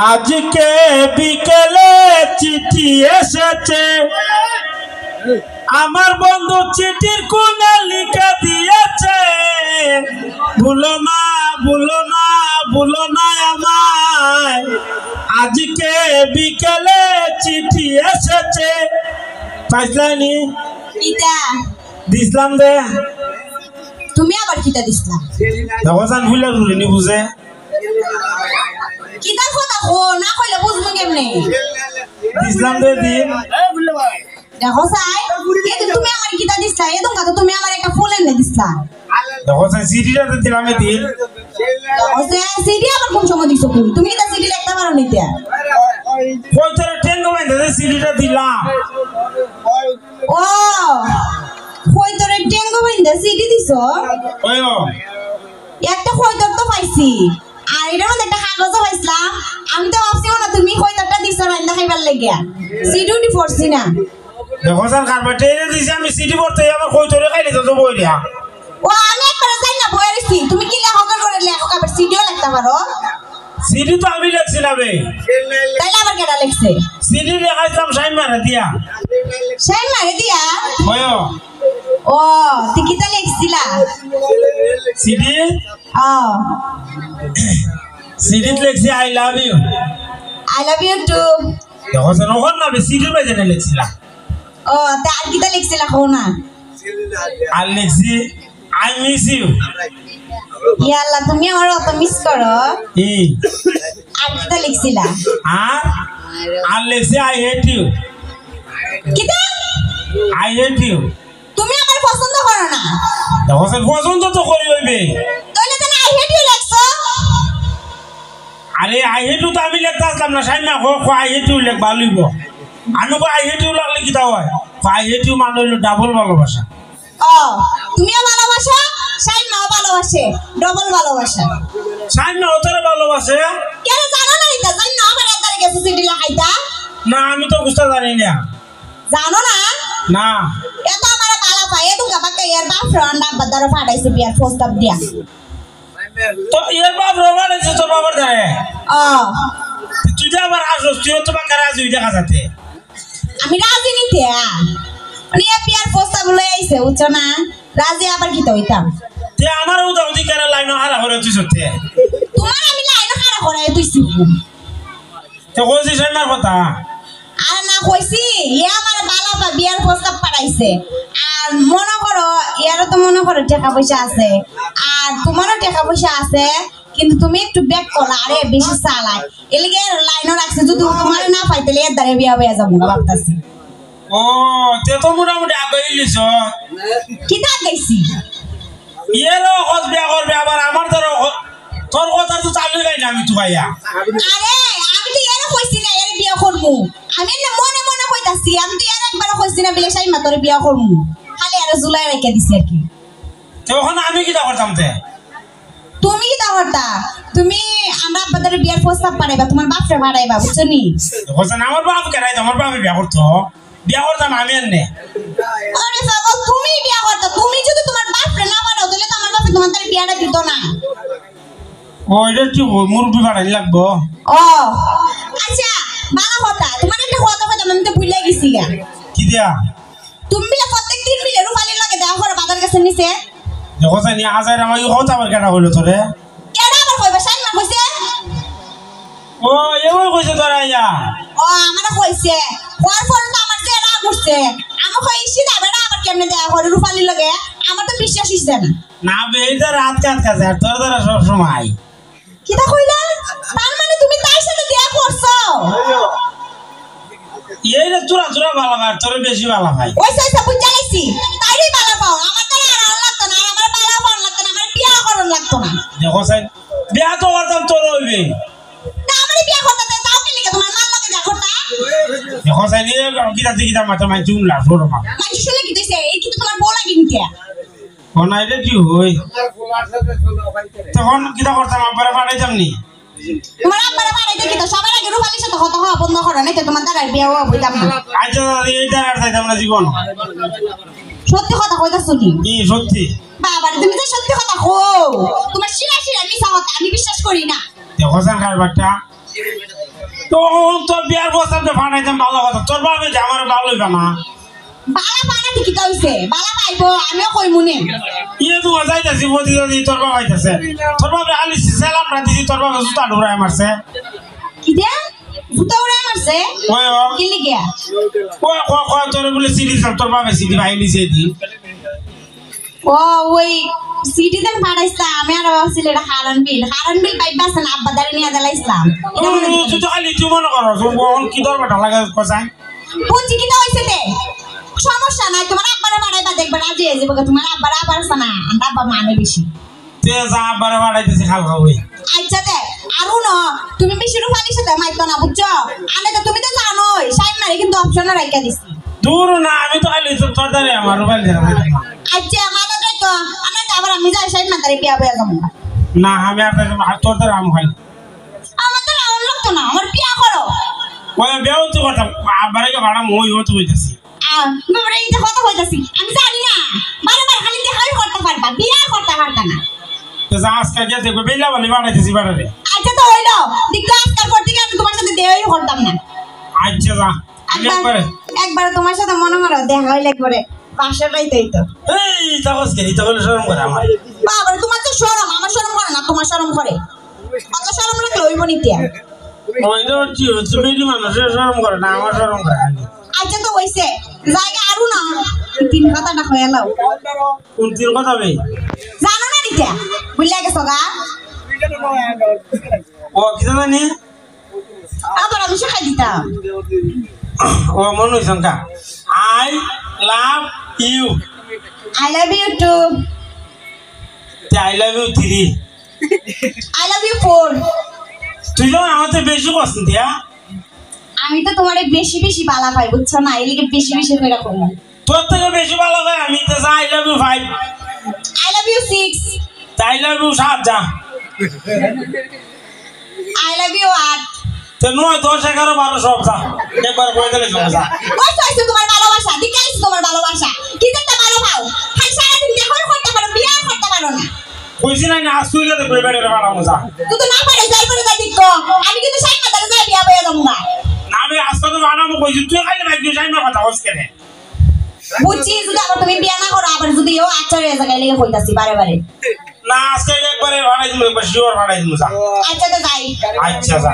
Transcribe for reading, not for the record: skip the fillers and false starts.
আজকে বিকেলে চিঠি এসেছে আমার বন্ধু চিঠির কোণে লিখে দিয়েছে ভুলো না ভুলো না ভুলো না আমায় আজকে বিকেলে চিঠি এসেছে পাইছলানি কিটা দিছলাম দে তুমি আবার কিটা দিছলা দগজান ভুলে রুলিনি বুঝে কিটার কথা কো না কইলে বুঝবো কেমনে দিছলাম দে দিন দেখো সাই এত তুমি আমার কিটা দিছলা এদম কথা তুমি আমার একটা ফুল এনে দিছলা দগজান সিডিটা দিলাম দিন ওসে সিডি আবার কোন সময় দিছো তুমি কিটা সিডি লিখতে পারো নিতে কই তোর টেঙ্গো বাইন্দে সিডিটা দিলাম ও কই তোরে টেঙ্গো বাইন্দে সিডি দিছো ওয়ো একটা কইতর তো পাইছি আর এটার মধ্যে একটা কাগজও পাইছিলাম আমি তো ভাবছি না তুমি কইতরটা দিছো রান্না খাইবার লাগিয়া সিডিউটি পড়ছি না দগজান কারবাটে এনে দিছি আমি সিডি পড়তে আমার কই তোরে খাইলে তো বইরা ও আমি একবার যাই না বইরেছি তুমি কি লেখক করে লেখক আবার সিডিও লিখতে পারো সিডি তো আমি লিখছি না বে তাইলে আবার কেডা লিখছে সিডি লেখাইতাম সাইন মারা দিয়া সাইন মারে দিয়া ওয়ো ও তুই কিটা লিখছিলা সিডি ও সিডি লিখছি I love you I love you too দগজান ওখান না বে সিডি বাজে লিখছিলা ও তা আর কিটা লিখছিলা কও না আর লিখছি আই মিস ইউ ইয়া আল্লাহ তুমি আমার অত মিস করো ই আর কিটা লিখছিলা আর লিখছি আই হেট ইউ কিটা আই হেট ইউ তুমি আমার পছন্দ করো না দগজান পছন্দ তো করি হইবে তাহলে তো আই হেট ইউ লিখছো আরে আই হেট ইউ তো আমি লিখতে আসলাম না সাইন না কো আই হেট ইউ লিখ ভালোইব আমি কো আই হেট ইউ লাগলে কি তা হয় আই হেট ইউ মানে হইলো ডাবল ভালোবাসা ও তুমিও ভালোবাসো সাইন মাও ভালোবাসে ডবল ভালোবাসা সাইন না ওতরে ভালোবাসে কেন জানো না এটা জানো না আমার আদারে গেছে সিডি লাগাইতা না আমি তো বুঝতে জানি না জানো না না এত আমার বালা পায় এত গাবাকে এর বাপ ফ্রন্ডা বদার ফাটাইছে বিয়ার প্রস্তাব দিয়া তো এর বাপ রোমান আছে তোর বাবার দাঁড়ে ও তুই যে আবার আসস তুই তো বাকা রাজি হয়ে দেখা যাতে আমি রাজি নিতে উনি বিয়ার প্রস্তাব লই আইছে বুঝছো না রাজি আবার কি তো হইতাম তে আমারও তো অধিকার লাইন হারা করে তুই সত্যি তোমার আমি লাইন খাড়া করে তুই শিখু তো কইছিস না কথা আর না কইছি ইয়ে আমার বালা পা বিয়ার প্রস্তাব পাঠাইছে আর মনে করো ইয়ারও তো মনে করো টাকা পয়সা আছে আর তোমারও টাকা পয়সা আছে কিন্তু তুমি একটু ব্যাক করো আরে বেশি চালাক এলিগে লাইনও রাখছে যদি তোমার না পাই তাহলে এর দ্বারা বিয়া হয়ে যাবো ভাবতাছি ও তে তো মোটামুটি আগে ইলিশ কি তা গাইছি এরও খোঁজ বিয়া করবে আবার আমার ধরো তোর কথা তো চালু গাই না আমি তো গাইয়া আরে আমি তো এর কইছি না এর বিয়া করবো আমি না মনে মনে কইতাছি আমি তো এর একবার কইছি না বিলে সাই মাতরে বিয়া করবো খালি আর জুলাই রেখে দিছি আর কি তখন আমি কি করতাম তে তুমি কি করতা তুমি আমরা আপনাদের বিয়ার প্রস্তাব পাঠাইবা তোমার বাপরে পাঠাইবা বুঝছো নি হোসেন আমার বাপ কেরাই তোমার বাপে বিয়া করতো বিয়া করতাম আমি এনে আরে বাবা তুমি বিয়া করতা তুমি যদি তোমার বাপরে না পাঠাও তাহলে তো আমার বাপে তোমার তার বিয়াটা দিত না ও এটা কি মুরব্বি বাড়াই লাগবো ও আচ্ছা ভালো কথা তোমার একটা কথা কথা আমি তো ভুলে গেছি গা কি দিয়া তুমি বিলে প্রত্যেক দিন বিলে রুপালির লাগে দেওয়া করে বাজার কাছে নিছে হোসেন হাজার আমার কথা আবার কেটা হইলো তোরে কেডা আবার কইবা সাইন মা কইছে ও এবার কইছে তোরা ইয়া ও আমারে কইছে কোয়ার পর তো আমার যে রাগ উঠছে আমি কইছি না বেটা আবার কেমনে দেয়া করে রুপালির লাগে আমার তো বিশ্বাস হইছে না না বে এটা রাত কাজ কাছে আর তোর দ্বারা সব সময় কিটা কইলা তার মানে তুমি তার সাথে দেয়া করছো এই রে তোরা তোরা ভালো ভাই তোর বেশি ভালো ভাই ওই সাইসা বুঝা গেছি তাইরই ভালো পাও আমার তো আর লাগতো না আমার ভালো পাও লাগতো না আমার বিয়া করন লাগতো না দেখো সাই বিয়া তো করতাম তোর হইবে না আমার বিয়া করতে দাও তাও কি লিখে তোমার মাল লাগে যা করতা দেখো সাই নি কিটা কিটা মাথা মাই চুমলা সরো মা মাঝে শুনে কি দিছে এই কিন্তু তোমার বউ লাগি নিতে কোন আইলে কি হই তখন কিটা করতাম আবার পাঠাইতাম নি তোমার আব্বারে বাড়াইতে কি তো সবার আগে রুপালির সাথে কথা হওয়া বন্ধ করো না তো তোমার দ্বারা বিয়া হওয়া বইতাম না আচ্ছা এই দ্বারা চাইতাম না জীবন সত্যি কথা কইতাছো নি কি সত্যি বাবা তুমি তো সত্যি কথা কও তোমার শিরা শিরা মিছা কথা আমি বিশ্বাস করি না দেখো সান কারবারটা তো তোর বিয়ার প্রস্তাবটা ফাটাইতাম ভালো কথা তোর বাবা যে আমার ভালো হইবে না বালা পানা ঠিকই তো হইছে বালা পাইবো আমিও কই মনে ইয়ে তোমার যাইতেছি বদি যদি তোর বাবা আইতেছে তোর বাবা আলি সেলাম না দিছি তোর বাবা জুতা ঢুরাই মারছে কি দে জুতা উড়ে মারছে ওই কি লিগিয়া ওই তোর বলে সিডি তোর বাবা সিডি ভাই নিছে দি ও ওই সিটি দেন ফাড়াইছা আমি আর ভাবছিল এটা হারান বিল পাইবা আছে না আব্বা দাঁড়িয়ে নিয়ে দিলা ইসলাম তুই তো খালি তুই মনে করো কি দরবারটা লাগা কোথায় বুঝছি কি তো হইছে তে সমস্যা নাই তোমার আব্বারে বাড়াইবা দেখবা রাজি হয়ে যাবে তোমার আব্বারে আবার না আব্বা মানে বেশি তে যা আব্বারে বাড়াইতেছি খাল খাওয়াই আচ্ছা দে আরু ন তুমি বেশি রূপালির সাথে মাইতো না বুঝছো আনে তো তুমি তো জানোই সাইন মারি কিন্তু অপশনে রাখা দিছি দূর না আমি তো খালি তোর দাঁড়িয়ে আমার মোবাইল ধরে আচ্ছা মাথা তো আনে তো আবার আমি যাই সাইন মাতারে বিয়া বয়া যাবো না আমি আর তোর দ্বারা আমি খালি আমার তো রাউন্ড লাগতো না আমার বিয়া করো ওই বেও তো কথা আব্বারে ভাড়া মই হতে হইতাছি বাবারে এই কথা হইতাছি আমি জানি না বারবার খালি দেখাই করতে পারবা বিয়া করতে পারতা না তো যা আজকাল গেছে বেলা বলি বাড়াইতেছি বাড়ারে আচ্ছা তো হইলো দেখো আজকাল করতে গিয়ে আমি তোমার সাথে দেওয়াই করতাম না আচ্ছা যা একবার তোমার সাথে মনে করো দেখা হইলে একবারে বাসাটাই তো এই তাকস কে এটা বলে শরম করে আমার বাবা তোমার তো শরম আমার শরম করে না তোমার শরম করে অত শরম রাখলে হইব নিতে ওই তো কি হচ্ছে মেরি মানুষের শরম করে না আমার শরম করে আচ্ছা তো হইছে জায়গা আরু না তিন কথাটা হয়ে লাও কোন তিন কথা ভাই জানো না নিতে বুঝলে গেছো গা ও কি জানি আবার আমি শেখাই দিতাম ও মনে হইছে কা I love you I love you too I love you 3 I love you 4 তুই যখন আমাদের বেশি পছন্দ দিয়া আমি তো তোমারে বেশি বেশি বালা পাই বুঝছো না এই লিগে বেশি বেশি করে রাখো তোর থেকে বেশি ভালো ভাই আমি তো I love you 5 I love you 6 I love you 7 যা I love you 8 তো 9 10 11 12 সব যা একবার কই দিলে যা কই কইছো তোমার ভালোবাসা দিকাইছো তোমার ভালোবাসা কি যেটা ভালো পাও হাই সারা দিন দেখো করতে পারো বিয়া করতে পারো না কইছি না না আসুই গেলে কই বেড়ে বাড়ামু যা তুই তো না পারে যাই করে যা দেখো আমি কিন্তু সাইন মাতারে যাই বিয়া বয়া যাবো না আমি আজকে তো বানাবো কইছি তুই খালি ভাই তুই যাইনা কথা হস কেনে বুঝছি যদি আবার তুমি বিয়া না করো আবার যদি ও আচার এসে গেলে কইতাছি বারে বারে না আজকে একবারে বাড়াই দিমু শিওর বাড়াই দিমু যা আচ্ছা তো যাই আচ্ছা যা